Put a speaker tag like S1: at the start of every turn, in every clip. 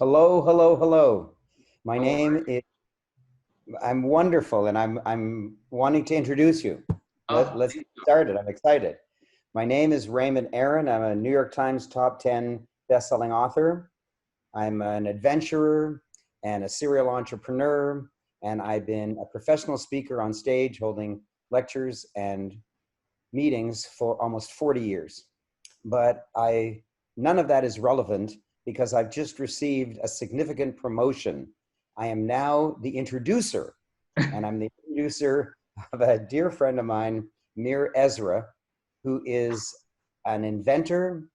S1: Hello, hello, hello. My
S2: How are
S1: name is, I'm wonderful, and I'm wanting to introduce you.
S2: Oh,
S1: Let's get started. I'm excited. My name is Raymond Aaron. I'm a New York Times top 10 bestselling author. I'm an adventurer and a serial entrepreneur, and I've been a professional speaker on stage holding lectures and meetings for almost 40 years. But none of that is relevant because I've just received a significant promotion. I am now the introducer, and I'm the introducer of a dear friend of mine, Meir Ezra, who is an inventor,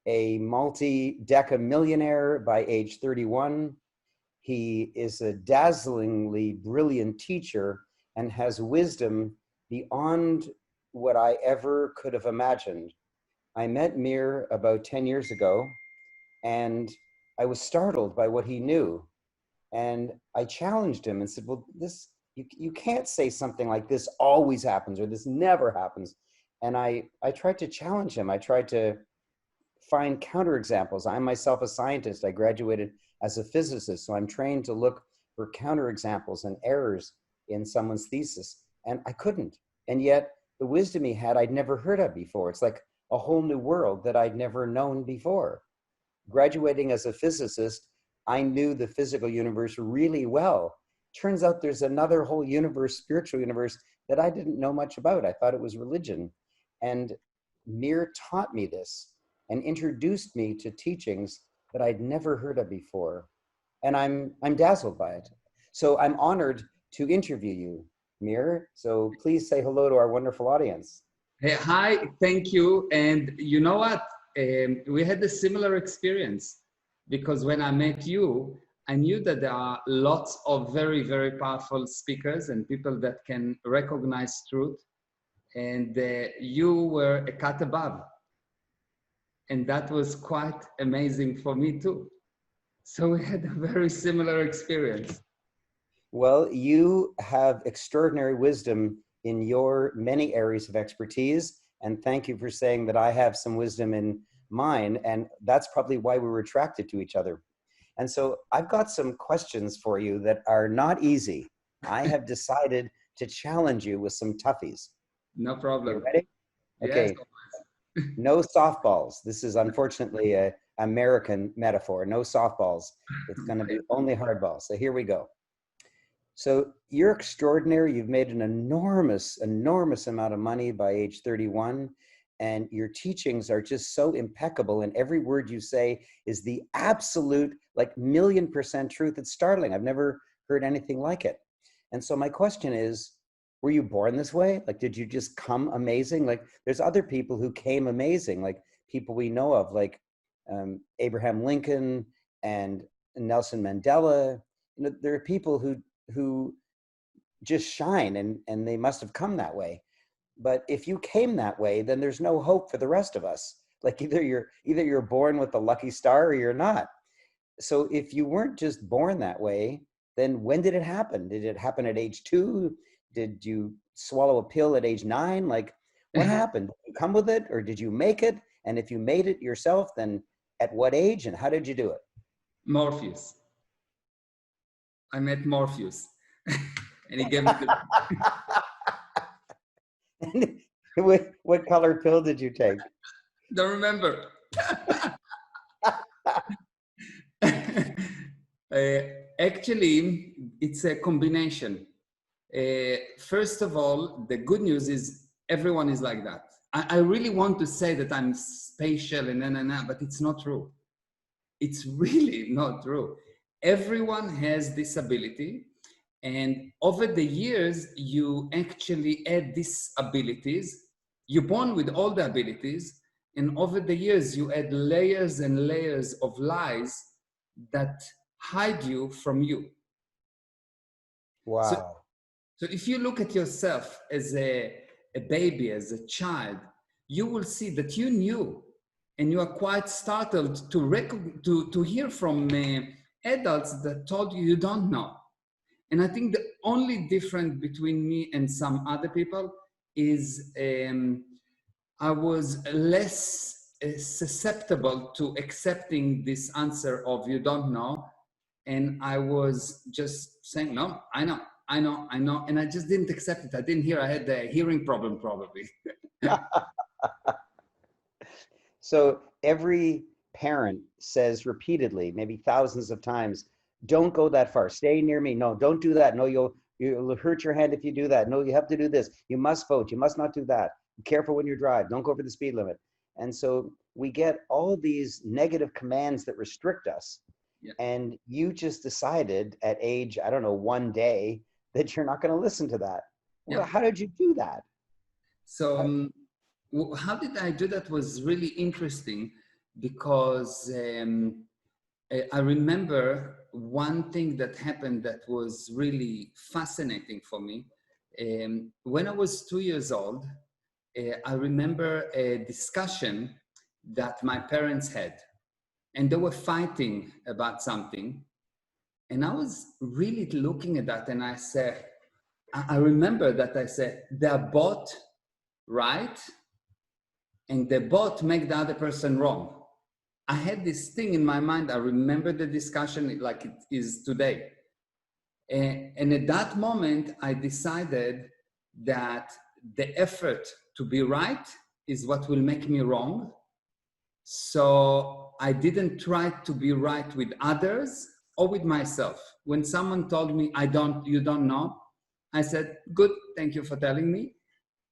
S1: a multi-deca millionaire by age 31. He is a dazzlingly brilliant teacher and has wisdom beyond what I ever could have imagined. I met Meir about 10 years ago, and I was startled by what he knew. And I challenged him and said, well, you can't say something like this always happens or this never happens. And I tried to challenge him. I tried to find counterexamples. I'm myself a scientist. I graduated as a physicist, so I'm trained to look for counterexamples and errors in someone's thesis. And I couldn't. And yet the wisdom he had, I'd never heard of before. It's like a whole new world that I'd never known before. Graduating as a physicist, I knew the physical universe really well. Turns out there's another whole universe, spiritual universe, that I didn't know much about. I thought it was religion. And Meir taught me this and introduced me to teachings that I'd never heard of before. And I'm dazzled by it. So I'm honored to interview you, Meir. So please say hello to our wonderful audience.
S2: Hey, hi, thank you. And you know what? We had a similar experience because when I met you, I knew that there are lots of very, very powerful speakers and people that can recognize truth. And you were a cut above. And that was quite amazing for me too. So we had a very similar experience.
S1: Well, you have extraordinary wisdom in your many areas of expertise. And thank you for saying that I have some wisdom in mine. And that's probably why we were attracted to each other. And so I've got some questions for you that are not easy. I have decided to challenge you with some toughies.
S2: No problem.
S1: You ready? Okay.
S2: Yes.
S1: No softballs. This is unfortunately an American metaphor. No softballs. It's going to be only hardballs. So here we go. So you're extraordinary. You've made an enormous, enormous amount of money by age 31. And your teachings are just so impeccable. And every word you say is the absolute, like 1,000,000% truth. It's startling. I've never heard anything like it. And so my question is, were you born this way? Like, did you just come amazing? Like, there's other people who came amazing, like people we know of, like Abraham Lincoln and Nelson Mandela. You know, there are people who just shine, and they must have come that way. But if you came that way, then there's no hope for the rest of us. Like either you're born with the lucky star or you're not. So if you weren't just born that way, then when did it happen? Did it happen at age 2? Did you swallow a pill at age 9? Like, what happened? Did you come with it, or did you make it? And if you made it yourself, then at what age and how did you do it?
S2: Morpheus. I met Morpheus. And he gave me
S1: the... what colored pill did you take?
S2: Don't remember. Actually, it's a combination. First of all, the good news is everyone is like that. I really want to say that I'm special and but it's not true. It's really not true. Everyone has this ability, and over the years, you actually add these abilities. You're born with all the abilities, and over the years, you add layers and layers of lies that hide you from you.
S1: Wow.
S2: So if you look at yourself as a baby, as a child, you will see that you knew, and you are quite startled to hear from adults that told you you don't know. And I think the only difference between me and some other people is I was less susceptible to accepting this answer of you don't know, And I was just saying, no, I know, I know, I know. And I just didn't accept it. I didn't hear. I had the hearing problem probably.
S1: So every parent says repeatedly, maybe thousands of times, don't go that far. Stay near me. No, don't do that. No, you'll hurt your hand if you do that. No, you have to do this. You must vote. You must not do that. Be careful when you drive. Don't go over the speed limit. And so we get all these negative commands that restrict us.
S2: Yeah.
S1: And you just decided at age, I don't know, one day that you're not going to listen to that. Well,
S2: Yeah.
S1: how did you do that?
S2: So how did I do that was really interesting because I remember one thing that happened that was really fascinating for me. When I was 2 years old, I remember a discussion that my parents had, and they were fighting about something. And I was really looking at that, and I said, I remember that I said, they're both right, and they both make the other person wrong. I had this thing in my mind. I remember the discussion like it is today. And at that moment, I decided that the effort to be right is what will make me wrong. So I didn't try to be right with others or with myself. When someone told me, you don't know, I said, good, thank you for telling me.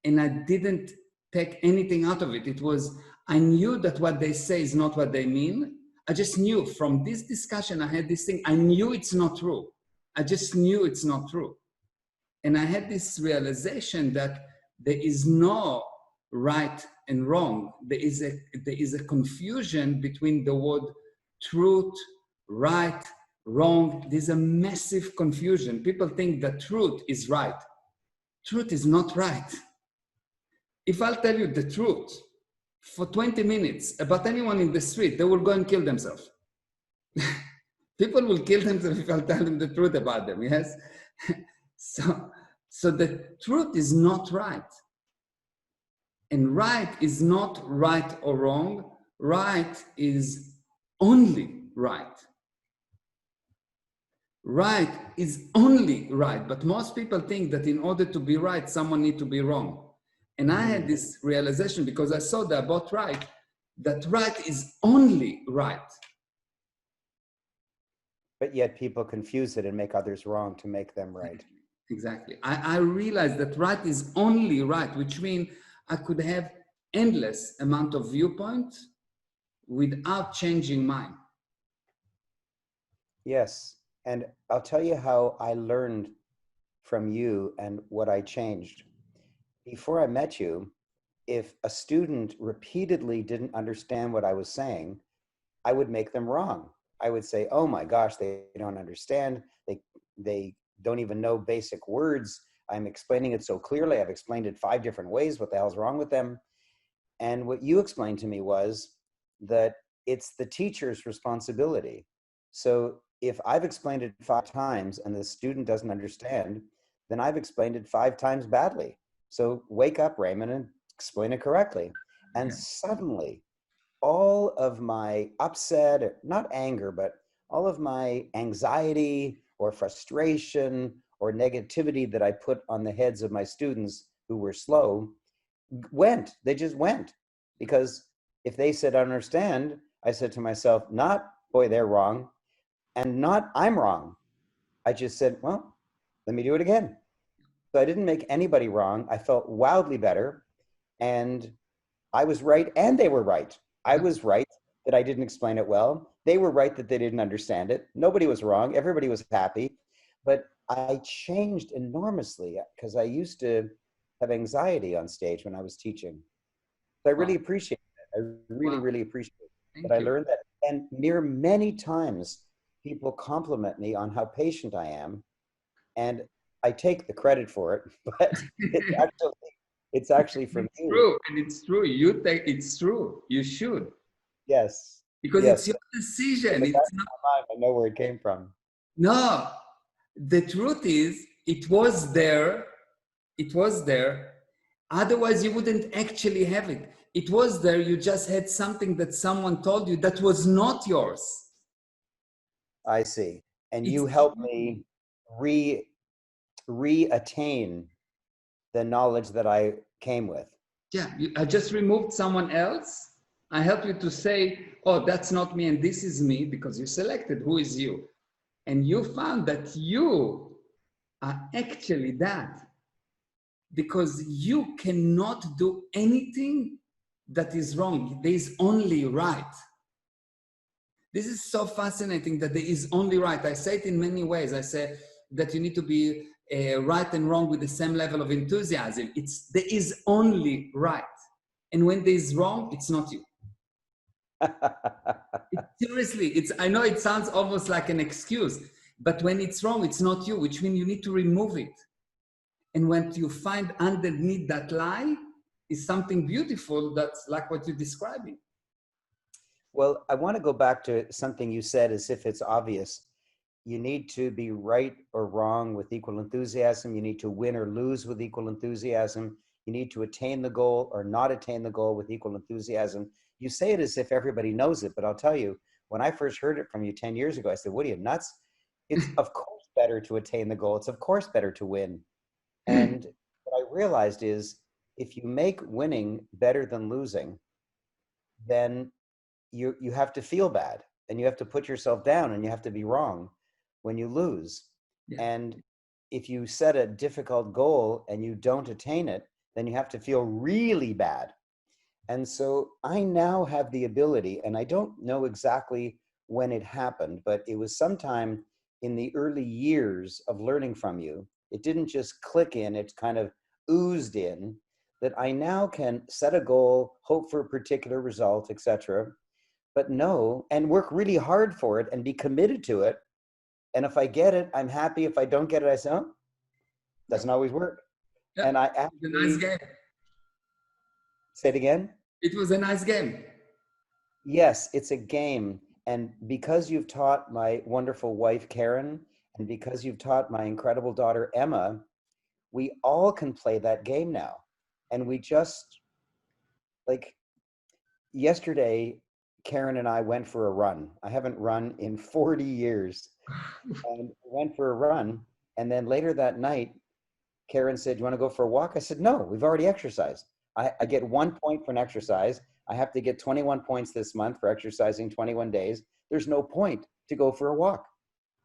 S2: And I didn't take anything out of it. It was, I knew that what they say is not what they mean. I just knew from this discussion, I had this thing, I knew it's not true. I just knew it's not true. And I had this realization that there is no right and wrong. There is a confusion between the word truth, right, wrong. There's a massive confusion. People think that truth is right. Truth is not right. If I'll tell you the truth for 20 minutes about anyone in the street, they will go and kill themselves. People will kill themselves if I'll tell them the truth about them, yes? So the truth is not right. And right is not right or wrong. Right is only right. Right is only right. But most people think that in order to be right, someone needs to be wrong. And I had this realization because I saw they're both right, that right is only right.
S1: But yet people confuse it and make others wrong to make them right.
S2: Exactly. I realized that right is only right, which means I could have endless amount of viewpoint without changing mine.
S1: Yes. And I'll tell you how I learned from you and what I changed. Before I met you, if a student repeatedly didn't understand what I was saying, I would make them wrong. I would say, oh my gosh, they don't understand. They don't even know basic words. I'm explaining it so clearly. I've explained it 5 different ways. What the hell's wrong with them? And what you explained to me was that it's the teacher's responsibility. So if I've explained it 5 times and the student doesn't understand, then I've explained it 5 times badly. So wake up, Raymond, and explain it correctly. And suddenly, all of my upset, not anger, but all of my anxiety or frustration or negativity that I put on the heads of my students who were slow went. They just went. Because if they said, I understand, I said to myself, not, boy, they're wrong, and not, I'm wrong. I just said, well, let me do it again. So I didn't make anybody wrong. I felt wildly better. And I was right and they were right. I was right that I didn't explain it well. They were right that they didn't understand it. Nobody was wrong. Everybody was happy. But I changed enormously because I used to have anxiety on stage when I was teaching. So I really appreciate it. I really, really appreciate it. But I learned that. And many times people compliment me on how patient I am. And I take the credit for it, but it's actually from
S2: It's
S1: you.
S2: true, and it's true. It's true. You should.
S1: Yes.
S2: Because
S1: yes.
S2: it's your decision.
S1: It's not mine. I know where it came from.
S2: No, the truth is, it was there. It was there. Otherwise, you wouldn't actually have it. It was there. You just had something that someone told you that was not yours.
S1: I see. and
S2: It's
S1: you helped me re re-attain the knowledge that I came with.
S2: yeah. I just removed someone else. I help you to say, oh, that's not me and this is me, because you selected who is you. And you found that you are actually that, because you cannot do anything that is wrong. There is only right. This is so fascinating that there is only right. I say it in many ways. I say that you need to be right and wrong with the same level of enthusiasm. There is only right. And when there is wrong, it's not you. Seriously, I know it sounds almost like an excuse, but when it's wrong, it's not you, which means you need to remove it. And when you find underneath that lie is something beautiful, that's like what you're describing.
S1: Well, I want to go back to something you said as if it's obvious. You need to be right or wrong with equal enthusiasm. You need to win or lose with equal enthusiasm. You need to attain the goal or not attain the goal with equal enthusiasm. You say it as if everybody knows it, but I'll tell you, when I first heard it from you 10 years ago, I said, what are you, nuts? It's of course better to attain the goal. It's of course better to win. And what I realized is if you make winning better than losing, then you have to feel bad and you have to put yourself down and you have to be wrong when you lose.
S2: Yeah.
S1: And if you set a difficult goal and you don't attain it, then you have to feel really bad. And so I now have the ability, and I don't know exactly when it happened, but it was sometime in the early years of learning from you. It didn't just click in, it kind of oozed in, that I now can set a goal, hope for a particular result, etc., but know and work really hard for it and be committed to it. And if I get it, I'm happy. If I don't get it, I say, oh, doesn't always work.
S2: Yeah.
S1: And I
S2: It was a nice
S1: actually,
S2: game.
S1: say it again.
S2: It was a nice game.
S1: Yes, it's a game. And because you've taught my wonderful wife, Karen, and because you've taught my incredible daughter, Emma, we all can play that game now. And we just, like, yesterday, Karen and I went for a run. I haven't run in 40 years. And went for a run. And then later that night, Karen said, "You want to go for a walk?" I said, "No, we've already exercised. I get 1 point for an exercise. I have to get 21 points this month for exercising 21 days. There's no point to go for a walk."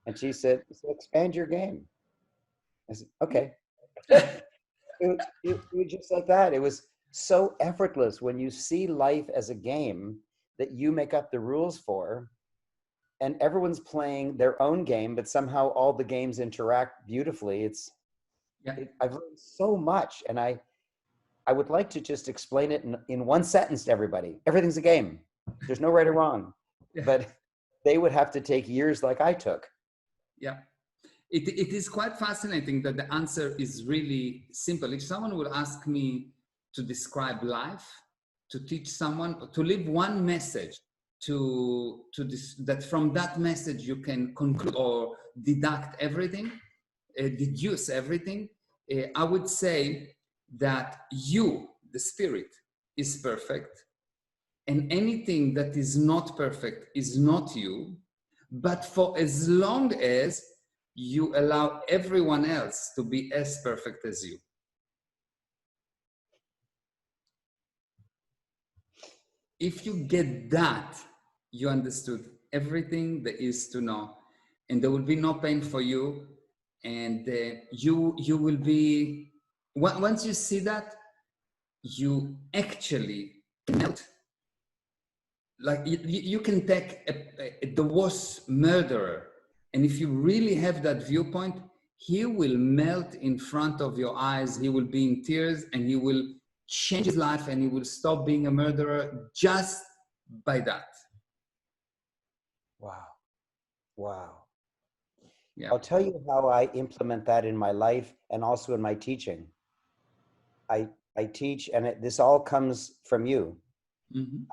S1: And she said, "So expand your game." I said, "Okay." It was just like that. It was so effortless when you see life as a game that you make up the rules for, and everyone's playing their own game, but somehow all the games interact beautifully. I've learned so much, and I would like to just explain it in one sentence to everybody. Everything's a game. There's no right or wrong, but they would have to take years like I took.
S2: Yeah. It is quite fascinating that the answer is really simple. If someone will ask me to describe life, to teach someone, to leave one message, that from that message you can conclude or deduct everything, deduce everything, I would say that you, the spirit, is perfect, and anything that is not perfect is not you. But for as long as you allow everyone else to be as perfect as you. If you get that, you understood everything there is to know, and there will be no pain for you, and you will be, once you see that, you actually melt. Like you can take the worst murderer, and if you really have that viewpoint, he will melt in front of your eyes. He will be in tears, and he will change his life, and he will stop being a murderer just by that.
S1: Wow. Wow.
S2: Yeah.
S1: I'll tell you how I implement that in my life and also in my teaching. I teach, and this all comes from you.
S2: Mm-hmm.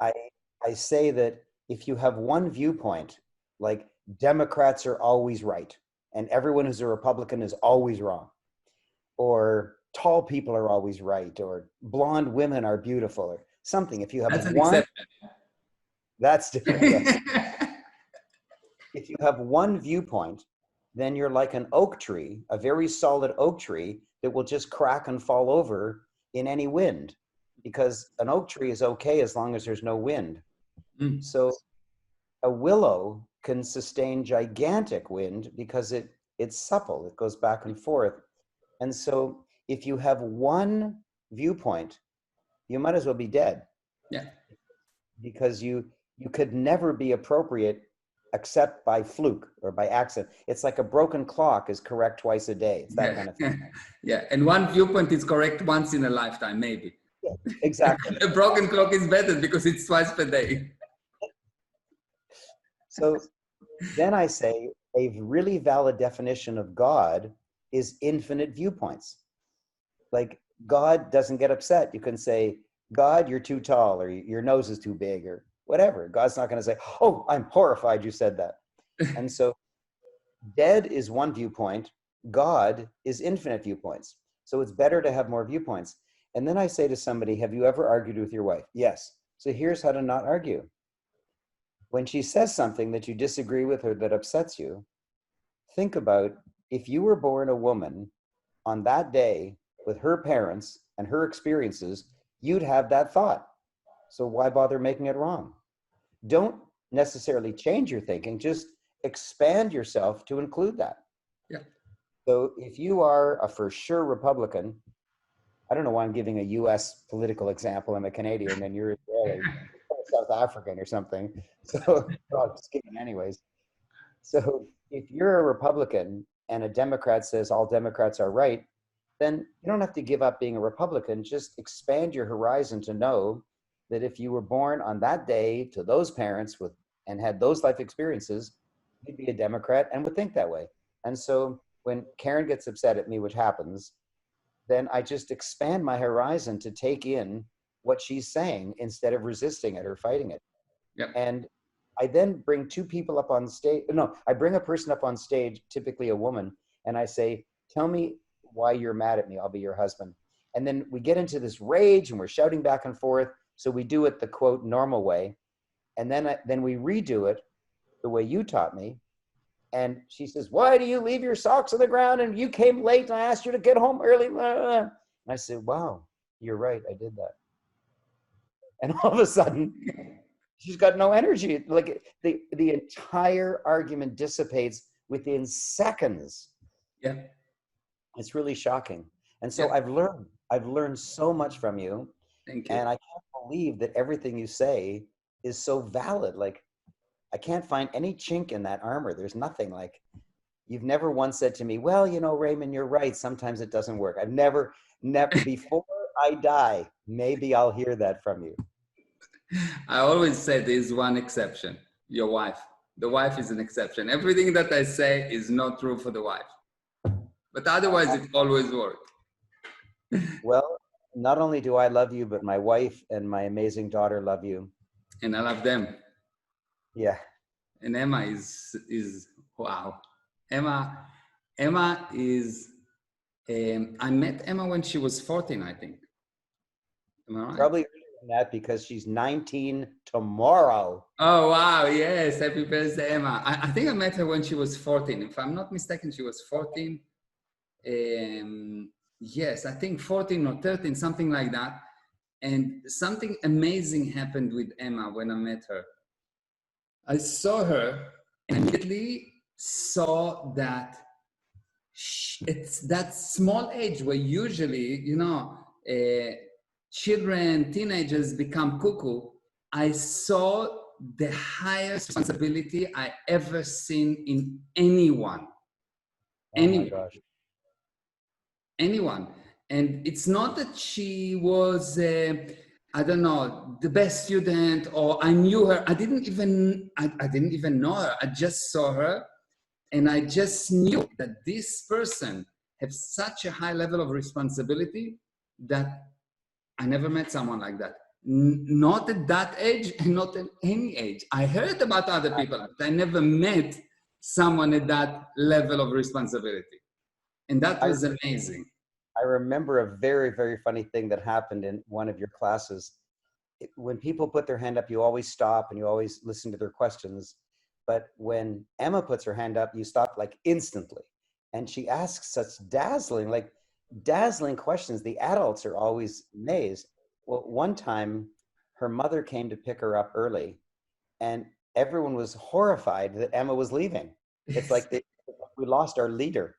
S1: I say that if you have one viewpoint, like Democrats are always right, and everyone who's a Republican is always wrong, or tall people are always right, or blonde women are beautiful, or something. If you have
S2: That's an
S1: one,
S2: exception.
S1: that's different. Yes. If you have one viewpoint, then you're like an oak tree, a very solid oak tree that will just crack and fall over in any wind, because an oak tree is okay as long as there's no wind.
S2: Mm.
S1: So a willow can sustain gigantic wind because it's supple, it goes back and forth. And so if you have one viewpoint, you might as well be dead,
S2: Yeah.
S1: because you could never be appropriate except by fluke or by accident. It's like a broken clock is correct twice a day. It's that
S2: Yeah.
S1: kind of thing.
S2: Yeah. And one viewpoint is correct once in a lifetime, maybe.
S1: Yeah, exactly.
S2: A broken clock is better because it's twice per day.
S1: So then I say a really valid definition of God is infinite viewpoints. Like, God doesn't get upset. You can say, God, you're too tall, or your nose is too big, or whatever. God's not going to say, oh, I'm horrified you said that. And so dead is one viewpoint. God is infinite viewpoints. So it's better to have more viewpoints. And then I say to somebody, have you ever argued with your wife? Yes. So here's how to not argue. When she says something that you disagree with or that upsets you, think about, if you were born a woman on that day with her parents and her experiences, you'd have that thought. So why bother making it wrong? Don't necessarily change your thinking, just expand yourself to include that.
S2: Yeah.
S1: So if you are a for sure Republican, I don't know why I'm giving a US political example, I'm a Canadian and you're Israeli, or South African or something. So, well, just kidding anyways. So if you're a Republican and a Democrat says all Democrats are right, then you don't have to give up being a Republican. Just expand your horizon to know that if you were born on that day to those parents with and had those life experiences, you'd be a Democrat and would think that way. And so when Karen gets upset at me, which happens, then I just expand my horizon to take in what she's saying instead of resisting it or fighting it.
S2: Yep.
S1: And I then bring two people up on stage. No, I bring a person up on stage, typically a woman, and I say, tell me why you're mad at me. I'll be your husband. And then we get into this rage and we're shouting back and forth. So we do it the quote normal way. And then we redo it the way you taught me. And she says, why do you leave your socks on the ground? And you came late and I asked you to get home early. And I said, wow, you're right. I did that. And all of a sudden, she's got no energy. Like the entire argument dissipates within seconds.
S2: Yeah.
S1: It's really shocking. And so
S2: Yeah.
S1: I've learned so much from you.
S2: Thank you.
S1: And I can't believe that everything you say is so valid. Like, I can't find any chink in that armor. There's nothing. Like, you've never once said to me, well, you know, Raymond, you're right. Sometimes it doesn't work. I've never, before I die, maybe I'll hear that from you.
S2: I always say there's one exception, your wife. The wife is an exception. Everything that I say is not true for the wife. But otherwise, it always works.
S1: Well, not only do I love you, but my wife and my amazing daughter love you.
S2: And I love them.
S1: Yeah.
S2: And Emma is wow. Emma is, I met Emma when she was 14, I think. Am I right?
S1: Probably earlier than that, because she's 19 tomorrow.
S2: Oh, wow. Yes. Happy birthday, Emma. I think I met her when she was 14. If I'm not mistaken, she was 14. Yes, I think 14 or 13, something like that. And something amazing happened with Emma when I met her. I saw her and immediately saw that it's that small age where usually, you know, children, teenagers become cuckoo. I saw the highest responsibility I ever seen in anyone.
S1: Oh my gosh.
S2: Anyone. And it's not that she was, I don't know, the best student, or I knew her. I didn't even know her. I just saw her. And I just knew that this person has such a high level of responsibility that I never met someone like that. Not at that age and not at any age. I heard about other people, but I never met someone at that level of responsibility. And that was amazing.
S1: I remember a very, very funny thing that happened in one of your classes. When people put their hand up, you always stop and you always listen to their questions. But when Emma puts her hand up, you stop like instantly. And she asks such dazzling questions. The adults are always amazed. Well, one time her mother came to pick her up early, and everyone was horrified that Emma was leaving. It's like we lost our leader.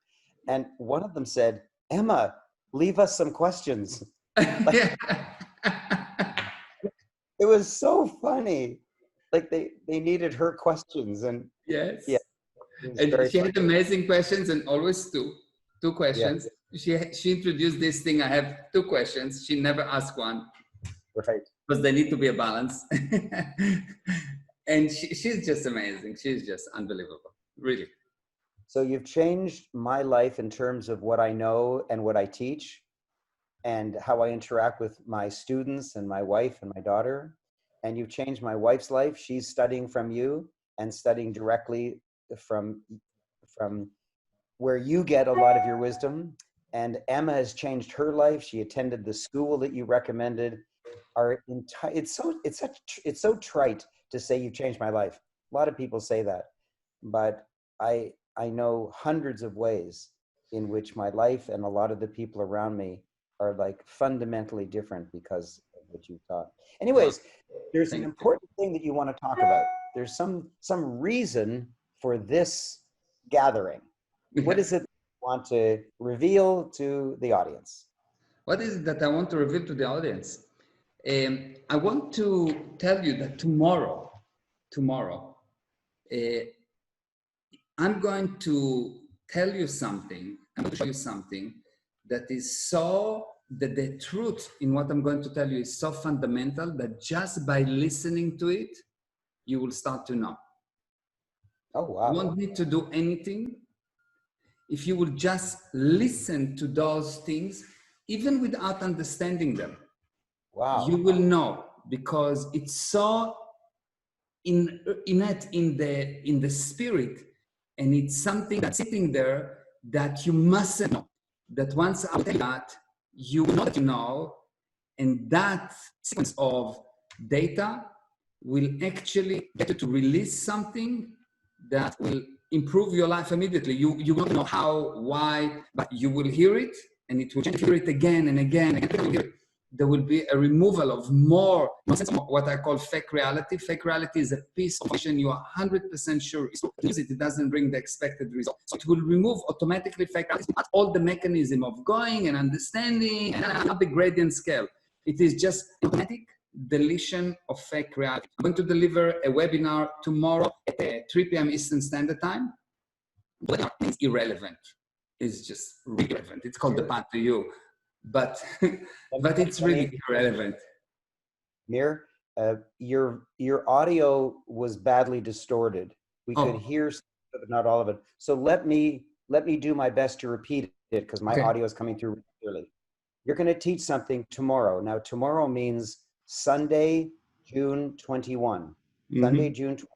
S1: And one of them said, Emma, leave us some questions. Like, it was so funny. Like they needed her questions. And
S2: Yes.
S1: yeah, it was
S2: And
S1: very
S2: she
S1: funny.
S2: had amazing questions, and always two
S1: Yeah,
S2: questions. She introduced this thing. I have two questions. She never asked one
S1: right.
S2: because there need to be a balance. And she's just amazing. She's just unbelievable, really.
S1: So you've changed my life in terms of what I know and what I teach and how I interact with my students and my wife and my daughter. And you've changed my wife's life. She's studying from you and studying directly from where you get a lot of your wisdom. And Emma has changed her life. She attended the school that you recommended. It's so trite to say you've changed my life. A lot of people say that, but I know hundreds of ways in which my life and a lot of the people around me are like fundamentally different because of what you've taught. Anyways, there's an important thing that you want to talk about. There's some reason for this gathering. What is it you want to reveal to the audience?
S2: What is it that I want to reveal to the audience? I want to tell you that tomorrow, I'm going to tell you something, I'm going to show you something that the truth in what I'm going to tell you is so fundamental that just by listening to it, you will start to know.
S1: Oh, wow.
S2: You won't need to do anything. If you will just listen to those things, even without understanding them,
S1: wow,
S2: you will know, because it's so innate in the spirit, and it's something that's sitting there that you mustn't know. That once I tell you that, you will know that you know, and that sequence of data will actually get you to release something that will improve your life immediately. You won't know how, why, but you will hear it, and it will change. Hear it again and again and again. There will be a removal of more nonsense, what I call fake reality. Fake reality is a piece of information you are 100% sure is use it doesn't bring the expected result. So it will remove automatically fake reality, not all the mechanism of going and understanding and not the gradient scale. It is just automatic deletion of fake reality. I'm going to deliver a webinar tomorrow at 3 p.m. Eastern Standard Time. Webinar is irrelevant. It's just really irrelevant. It's called The Path to You. But it's really irrelevant.
S1: Meir, your audio was badly distorted. We could hear some of it, not all of it. So let me do my best to repeat it, because my audio is coming through clearly. You're going to teach something tomorrow. Now, tomorrow means Sunday, June 21. Mm-hmm. Sunday, June 21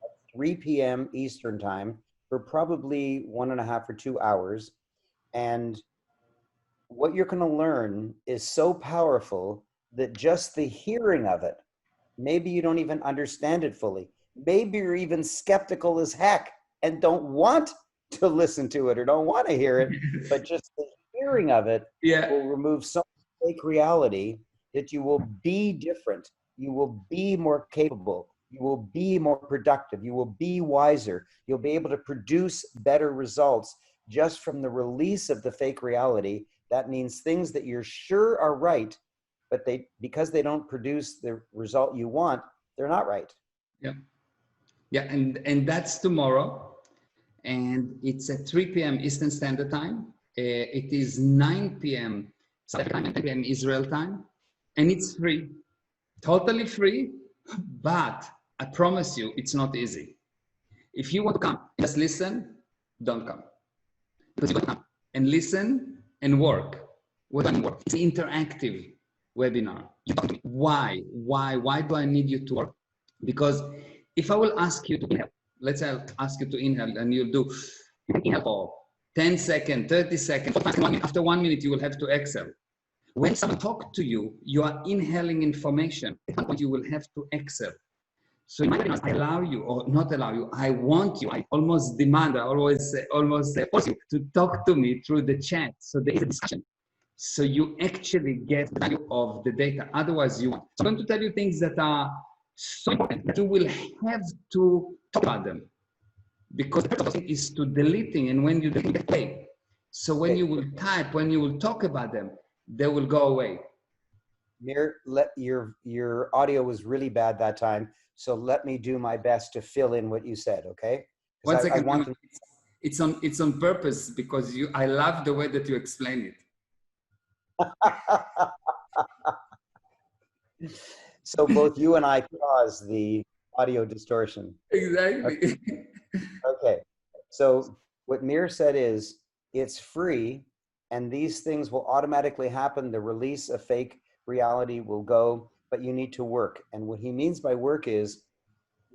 S1: at 3 p.m. Eastern Time for probably 1.5 or 2 hours. And what you're going to learn is so powerful that just the hearing of it, maybe you don't even understand it fully. Maybe you're even skeptical as heck and don't want to listen to it or don't want to hear it, but just the hearing of it will remove so much fake reality that you will be different. You will be more capable. You will be more productive. You will be wiser. You'll be able to produce better results just from the release of the fake reality. That means things that you're sure are right, but because they don't produce the result you want, they're not right.
S2: Yeah, and that's tomorrow, and it's at 3 p.m. Eastern Standard Time. It is 9 p.m. Southern Time and 10 p.m. Israel time, and it's free, totally free. But I promise you, it's not easy. If you want to come, just listen. Don't come, because you got to come and listen and work. What do I mean work? It's an interactive webinar. You talk to me. Why do I need you to work? Because if I will ask you to inhale, let's say I'll ask you to inhale, and you'll do inhale for 10 seconds, 30 seconds, 1 minute. After 1 minute, you will have to exhale. When someone talks to you, you are inhaling information. At one point, you will have to exhale. So in my webinars, I allow you, or not allow you, I want you, I almost demand, I almost force you to talk to me through the chat. So there is a discussion. So you actually get the value of the data. Otherwise, you won't. So I'm going to tell you things that are so important that you will have to talk about them. Because the purpose is to deleting, and when you delete, you get paid. So when you will type, when you will talk about them, they will go away.
S1: Meir, your audio was really bad that time, so let me do my best to fill in what you said, okay?
S2: One second,
S1: I want to...
S2: it's on purpose because I love the way that you explain it.
S1: So both you and I caused the audio distortion.
S2: Exactly.
S1: Okay. Okay. So what Meir said is, it's free, and these things will automatically happen. The release of fake reality will go, but you need to work. And what he means by work is,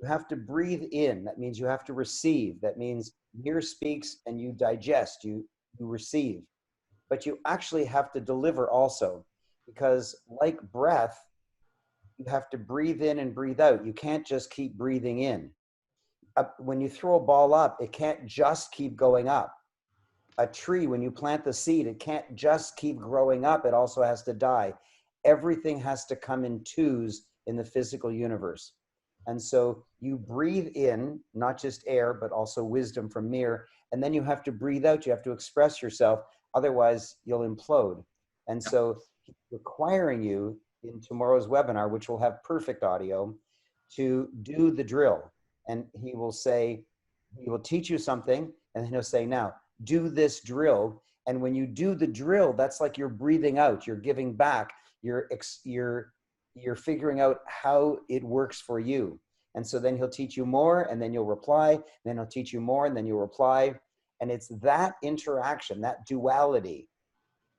S1: you have to breathe in. That means you have to receive. That means Meir speaks and you digest, you receive. But you actually have to deliver also, because like breath, you have to breathe in and breathe out. You can't just keep breathing in. When you throw a ball up, it can't just keep going up. A tree, when you plant the seed, it can't just keep growing up. It also has to die. Everything has to come in twos in the physical universe. And so you breathe in, not just air, but also wisdom from Meir. And then you have to breathe out. You have to express yourself. Otherwise, you'll implode. And so he's requiring you in tomorrow's webinar, which will have perfect audio, to do the drill. And he will say, he will teach you something, and then he'll say, now, do this drill. And when you do the drill, that's like you're breathing out, you're giving back, you're figuring out how it works for you. And so then he'll teach you more, and then you'll reply, and then he'll teach you more, and then you'll reply. And it's that interaction, that duality,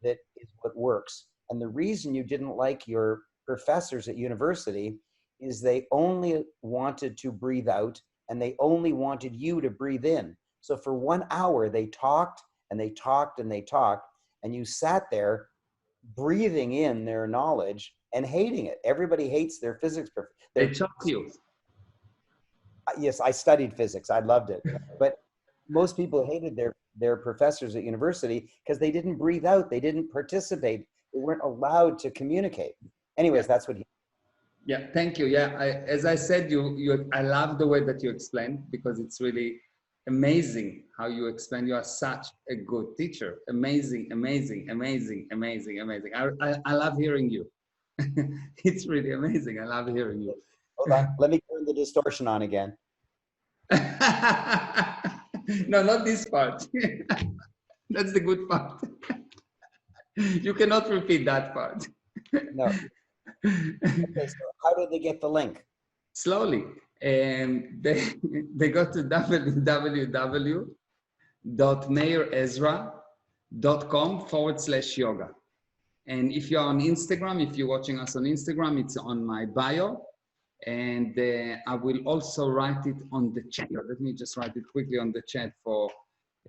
S1: that is what works. And the reason you didn't like your professors at university is they only wanted to breathe out, and they only wanted you to breathe in. So for 1 hour, they talked and they talked and they talked, and you sat there breathing in their knowledge and hating it. Everybody hates their physics.
S2: They talk you.
S1: Yes, I studied physics. I loved it. But most people hated their professors at university because they didn't breathe out. They didn't participate. They weren't allowed to communicate. Anyways, that's what he...
S2: Yeah, thank you. Yeah, as I said, I love the way that you explain, because it's really amazing how you explain. You are such a good teacher. Amazing, amazing, amazing, amazing, amazing. I love hearing you. It's really amazing. I love hearing you.
S1: Hold on. Let me turn the distortion on again.
S2: No, not this part. That's the good part. You cannot repeat that part.
S1: No. Okay, so how did they get the link?
S2: Slowly. They go to www.meirezra.com/yoga. And if you're on Instagram, if you're watching us on Instagram, it's on my bio. And I will also write it on the chat. Let me just write it quickly on the chat for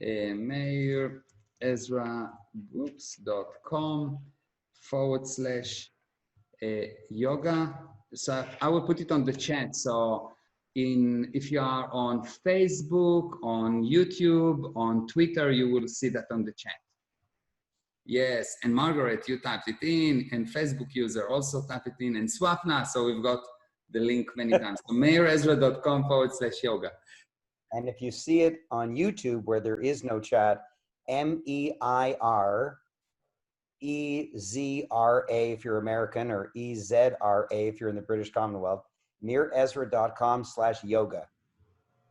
S2: meirezra.com/yoga. So I will put it on the chat. So if you are on Facebook, on YouTube, on Twitter, you will see that on the chat. Yes, and Margaret, you typed it in, and Facebook user also typed it in, and Swapna, so we've got the link many times. So meirezra.com/yoga.
S1: And if you see it on YouTube where there is no chat, MEIREZRA if you're American, or EZRA if you're in the British Commonwealth, meirezra.com/yoga.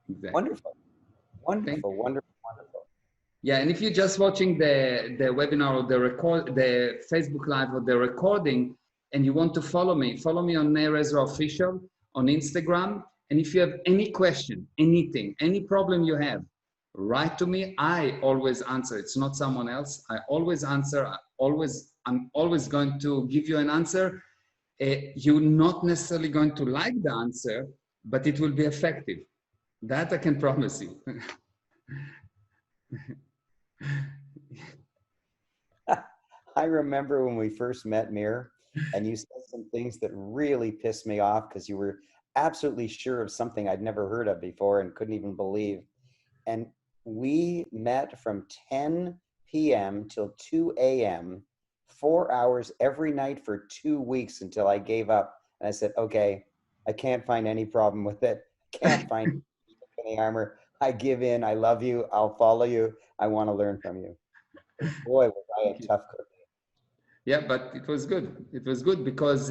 S2: Exactly.
S1: Wonderful, wonderful, wonderful, wonderful.
S2: Yeah, and if you're just watching the webinar or the Facebook Live or the recording, and you want to follow me on Meir Ezra Official on Instagram. And if you have any question, anything, any problem you have, write to me. I always answer. It's not someone else. I always answer. I'm always going to give you an answer. You're not necessarily going to like the answer, but it will be effective. That I can promise you.
S1: I remember when we first met, Meir, and you said some things that really pissed me off because you were absolutely sure of something I'd never heard of before and couldn't even believe. And we met from 10 p.m. till 2 a.m., 4 hours every night for 2 weeks until I gave up. And I said, okay, I can't find any problem with it. Can't find any armor. I give in. I love you. I'll follow you. I want to learn from you. Boy, was I a tough cookie.
S2: Yeah, but it was good. It was good because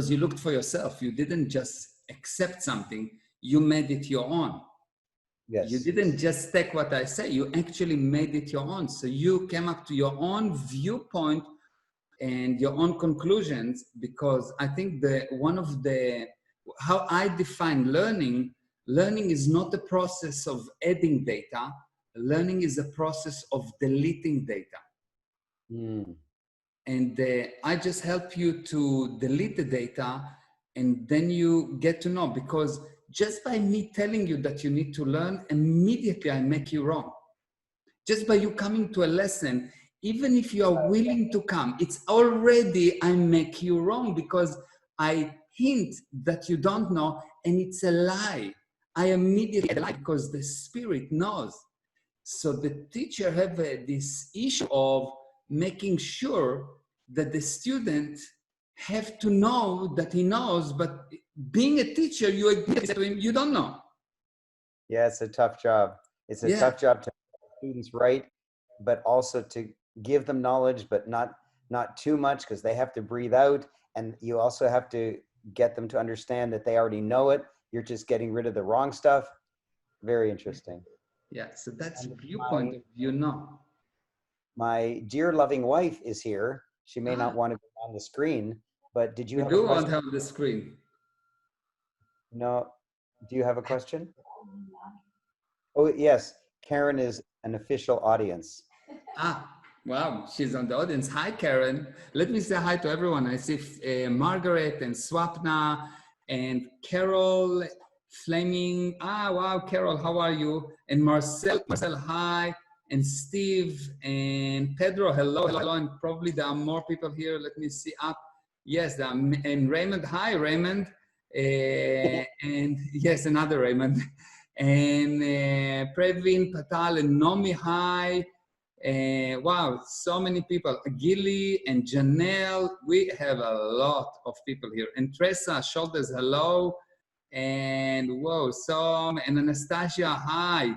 S2: you looked for yourself. You didn't just accept something. You made it your own.
S1: Yes.
S2: You didn't just take what I say. You actually made it your own. So you came up to your own viewpoint and your own conclusions, because I think how I define learning is not a process of adding data. Learning is a process of deleting data.
S1: Mm.
S2: And I just help you to delete the data, and then you get to know, because just by me telling you that you need to learn, immediately I make you wrong. Just by you coming to a lesson, even if you are willing to come, it's already I make you wrong, because I hint that you don't know, and it's a lie. I immediately lie because the spirit knows. So the teacher have this issue of making sure that the student have to know that he knows, but being a teacher, you agree to him, you don't know.
S1: Yeah, it's a tough job. It's a tough job to make students right, but also to give them knowledge, but not too much, because they have to breathe out. And you also have to get them to understand that they already know it. You're just getting rid of the wrong stuff. Very interesting.
S2: Yeah, so that's
S1: And
S2: viewpoint of you know.
S1: my dear loving wife is here. She may not want to go on the screen, but did you
S2: We
S1: have a
S2: do want
S1: question?
S2: to have the screen.
S1: No. Do you have a question? Oh, yes. Karen is an official audience.
S2: Wow, she's on the audience. Hi, Karen. Let me say hi to everyone. I see Margaret and Swapna and Carol Fleming. Wow, Carol, how are you? And Marcel, hi. And Steve and Pedro, hello. And probably there are more people here. Let me see up. Yes, and Raymond, hi, Raymond. And yes, another Raymond. And Previn Patal and Nomi, hi. Wow, so many people. Gilly and Janelle, we have a lot of people here. And Tressa, shoulders, hello. And whoa, and Anastasia, hi.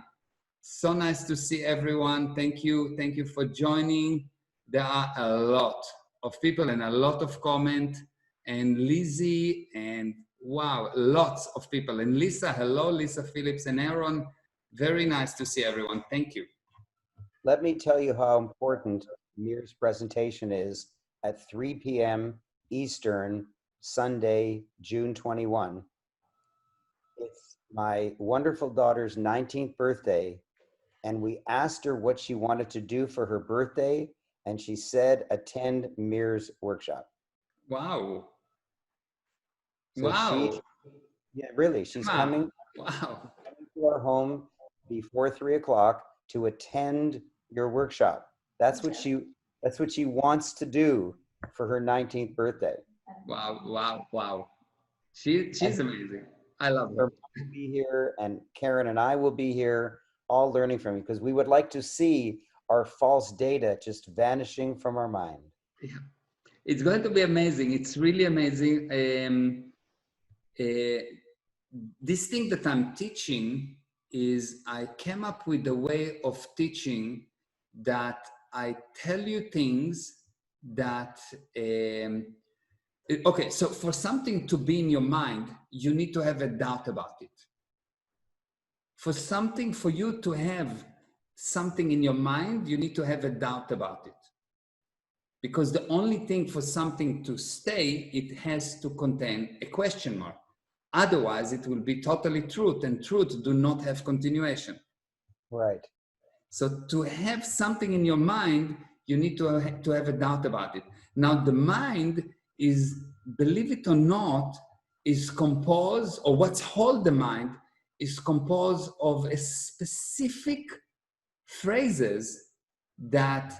S2: So nice to see everyone. Thank you for joining. There are a lot of people and a lot of comment. And Lizzie, and wow, lots of people. And Lisa, hello, Lisa Phillips and Aaron. Very nice to see everyone. Thank you.
S1: Let me tell you how important Meir's presentation is at 3 p.m. Eastern, Sunday, June 21. It's my wonderful daughter's 19th birthday, and we asked her what she wanted to do for her birthday, and she said attend Meir's workshop.
S2: Wow.
S1: So
S2: wow.
S1: she's coming to our home before 3 o'clock to attend your workshop. That's what she wants to do for her 19th birthday.
S2: Wow. She's amazing. I love her.
S1: Her mom will be here, and Karen and I will be here, all learning from you, because we would like to see our false data just vanishing from our mind.
S2: Yeah. It's going to be amazing. It's really amazing. This thing that I'm teaching is I came up with a way of teaching that I tell you things that okay, so for something to be in your mind, you need to have a doubt about it. For you to have something in your mind, you need to have a doubt about it. Because the only thing for something to stay, it has to contain a question mark. Otherwise, it will be totally truth, and truth do not have continuation.
S1: Right.
S2: So to have something in your mind, you need to have a doubt about it. Now, the mind is, believe it or not, is composed, or what's hold the mind is composed of a specific phrases that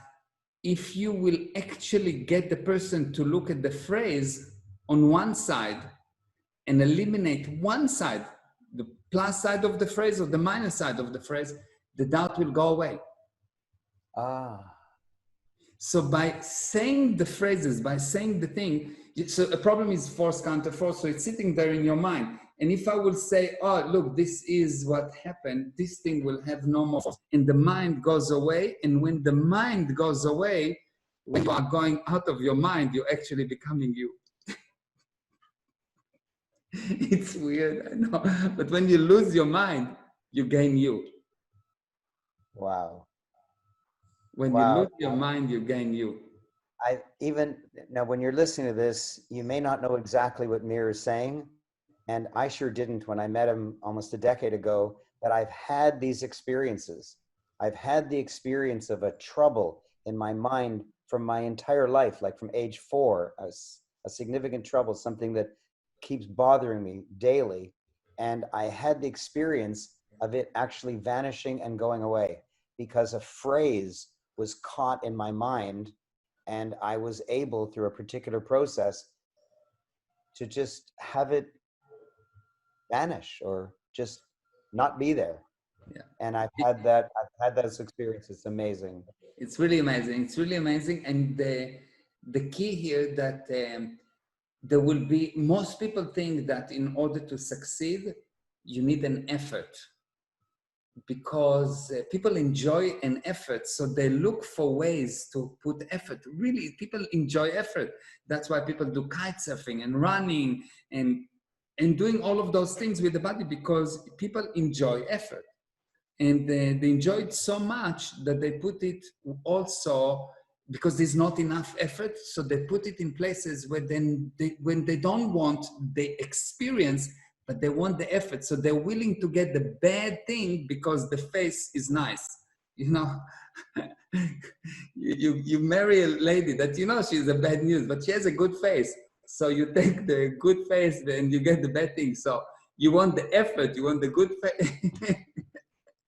S2: if you will actually get the person to look at the phrase on one side and eliminate one side, the plus side of the phrase or the minus side of the phrase, the doubt will go away.
S1: Ah.
S2: So by saying the phrases, by saying the thing, so a problem is force, counter force, so it's sitting there in your mind. And if I will say, oh, look, this is what happened, this thing will have no more force. And the mind goes away. And when the mind goes away, when you are going out of your mind, you're actually becoming you. It's weird, I know. But when you lose your mind, you gain you.
S1: Wow.
S2: When you
S1: Wow.
S2: lose your mind, you gain you.
S1: Now, when you're listening to this, you may not know exactly what Meir is saying. And I sure didn't when I met him almost a decade ago, but I've had these experiences. I've had the experience of a trouble in my mind from my entire life, like from age 4, a significant trouble, something that keeps bothering me daily. And I had the experience of it actually vanishing and going away because a phrase was caught in my mind, and I was able, through a particular process, to just have it vanish or just not be there.
S2: Yeah.
S1: And I've had those experiences. It's amazing.
S2: It's really amazing. It's really amazing. And the key here that there will be, most people think that in order to succeed, you need an effort, because people enjoy an effort. So they look for ways to put effort. Really, people enjoy effort. That's why people do kite surfing and running and doing all of those things with the body, because people enjoy effort. And they enjoy it so much that they put it also, because there's not enough effort, so they put it in places where then when they don't want the experience, but they want the effort. So they're willing to get the bad thing because the face is nice. You know, you marry a lady that, you know, she's a bad news, but she has a good face. So you take the good face and you get the bad thing. So you want the effort, you want the good face.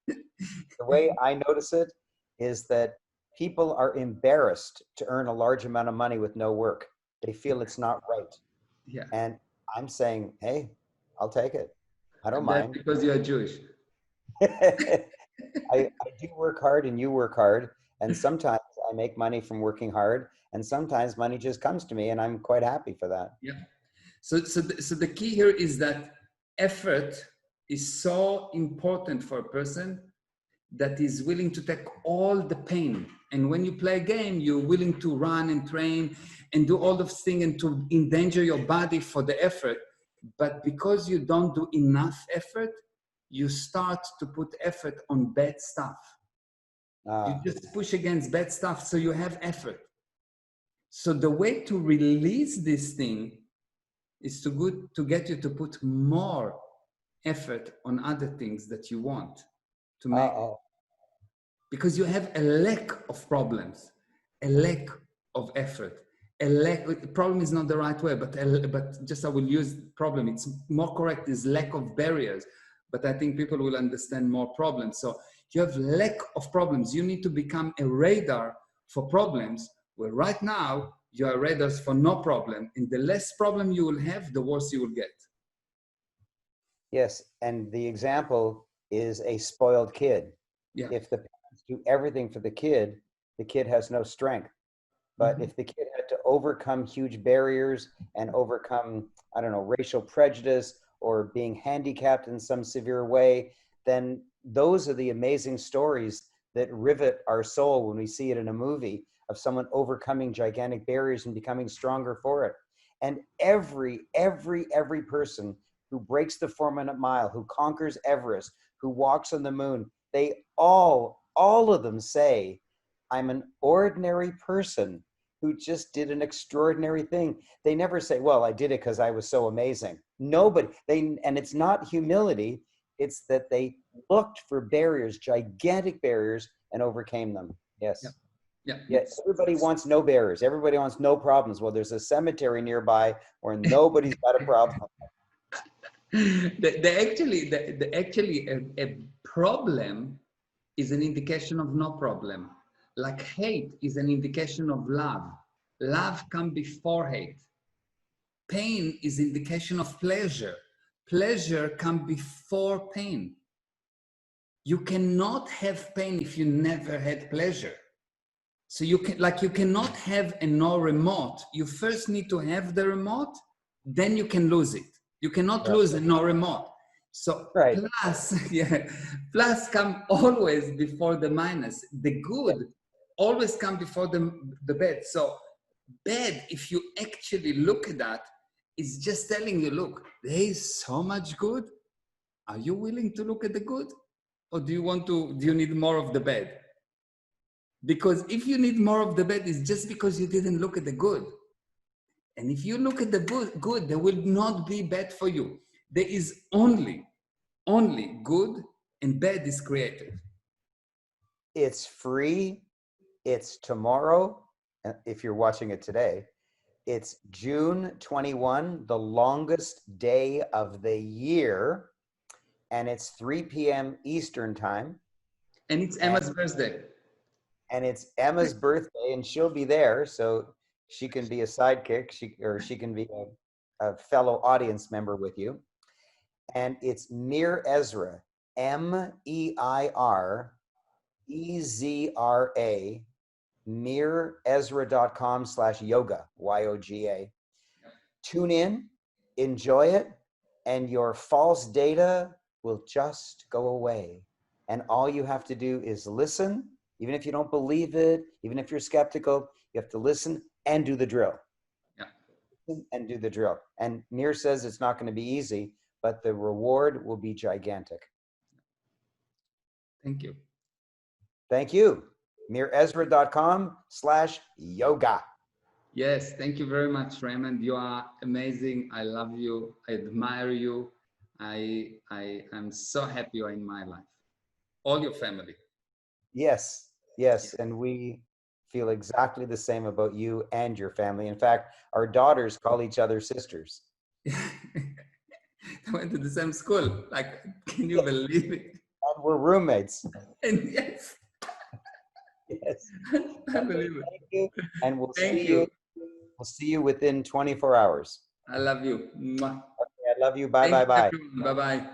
S1: The way I notice it is that people are embarrassed to earn a large amount of money with no work. They feel it's not right.
S2: Yeah.
S1: And I'm saying, hey, I'll take it. I don't
S2: That's
S1: mind.
S2: because you're Jewish.
S1: I do work hard and you work hard. And sometimes I make money from working hard. And sometimes money just comes to me and I'm quite happy for that.
S2: Yeah. So the key here is that effort is so important for a person that is willing to take all the pain. And when you play a game, you're willing to run and train and do all those things and to endanger your body for the effort. But because you don't do enough effort, you start to put effort on bad stuff. You just push against bad stuff, so you have effort. So the way to release this thing is to get you to put more effort on other things that you want to make. Because you have a lack of problems, a lack of effort, problem is not the right way, but just I will use problem. It's more correct is lack of barriers, but I think people will understand more problems. So you have lack of problems. You need to become a radar for problems, where right now you are radars for no problem. And the less problem you will have, the worse you will get.
S1: Yes, and the example is a spoiled kid.
S2: Yeah.
S1: If the parents do everything for the kid has no strength. But if the kid had to overcome huge barriers and overcome, I don't know, racial prejudice or being handicapped in some severe way, then those are the amazing stories that rivet our soul when we see it in a movie of someone overcoming gigantic barriers and becoming stronger for it. And every person who breaks the 4-minute mile, who conquers Everest, who walks on the moon, they all of them say, I'm an ordinary person who just did an extraordinary thing. They never say, well, I did it because I was so amazing. Nobody, and it's not humility, it's that they looked for barriers, gigantic barriers, and overcame them. Yes.
S2: Yeah. Yeah.
S1: Yes. Everybody wants no barriers. Everybody wants no problems. Well, there's a cemetery nearby where nobody's got a problem.
S2: Actually, a problem is an indication of no problem. Like hate is an indication of love. Love comes before hate. pain is indication of pleasure. Pleasure comes before pain. You cannot have pain if you never had pleasure. So you cannot have a no remote. You first need to have the remote, then you can lose it. You cannot lose a no remote. So plus, plus come always before the minus. The good always come before the bad. So bad, if you actually look at that, is just telling you, look, there is so much good. Are you willing to look at the good? Or do you need more of the bad? Because if you need more of the bad, it's just because you didn't look at the good. And if you look at the good, there will not be bad for you. There is only good, and bad is created.
S1: It's free. It's tomorrow. If you're watching it today, it's June 21, the longest day of the year. And it's 3 p.m. Eastern time.
S2: And it's Emma's birthday.
S1: And it's Emma's birthday, and she'll be there, so she can be a sidekick, she can be a fellow audience member with you. And it's Meir Ezra, MEirEzra, MeirEzra.com/yoga, YOGA. Tune in, enjoy it, and your false data will just go away. And all you have to do is listen, even if you don't believe it, even if you're skeptical, you have to listen and do the drill. Listen and do the drill. And Meir says it's not going to be easy, but the reward will be gigantic.
S2: Thank you.
S1: Thank you. MeirEzra.com/yoga.
S2: Yes, thank you very much, Raymond. You are amazing. I love you. I admire you. I am so happy you're in my life. All your family.
S1: Yes, yes. And we feel exactly the same about you and your family. In fact, our daughters call each other sisters.
S2: They went to the same school. Like, can you believe it?
S1: And we're roommates.
S2: And yes.
S1: Yes.
S2: Unbelievable.
S1: Thank you. And we'll
S2: Thank
S1: see
S2: you.
S1: you. We'll see you within 24 hours.
S2: I love you.
S1: Okay, I love you. Bye, bye, bye.
S2: Bye bye.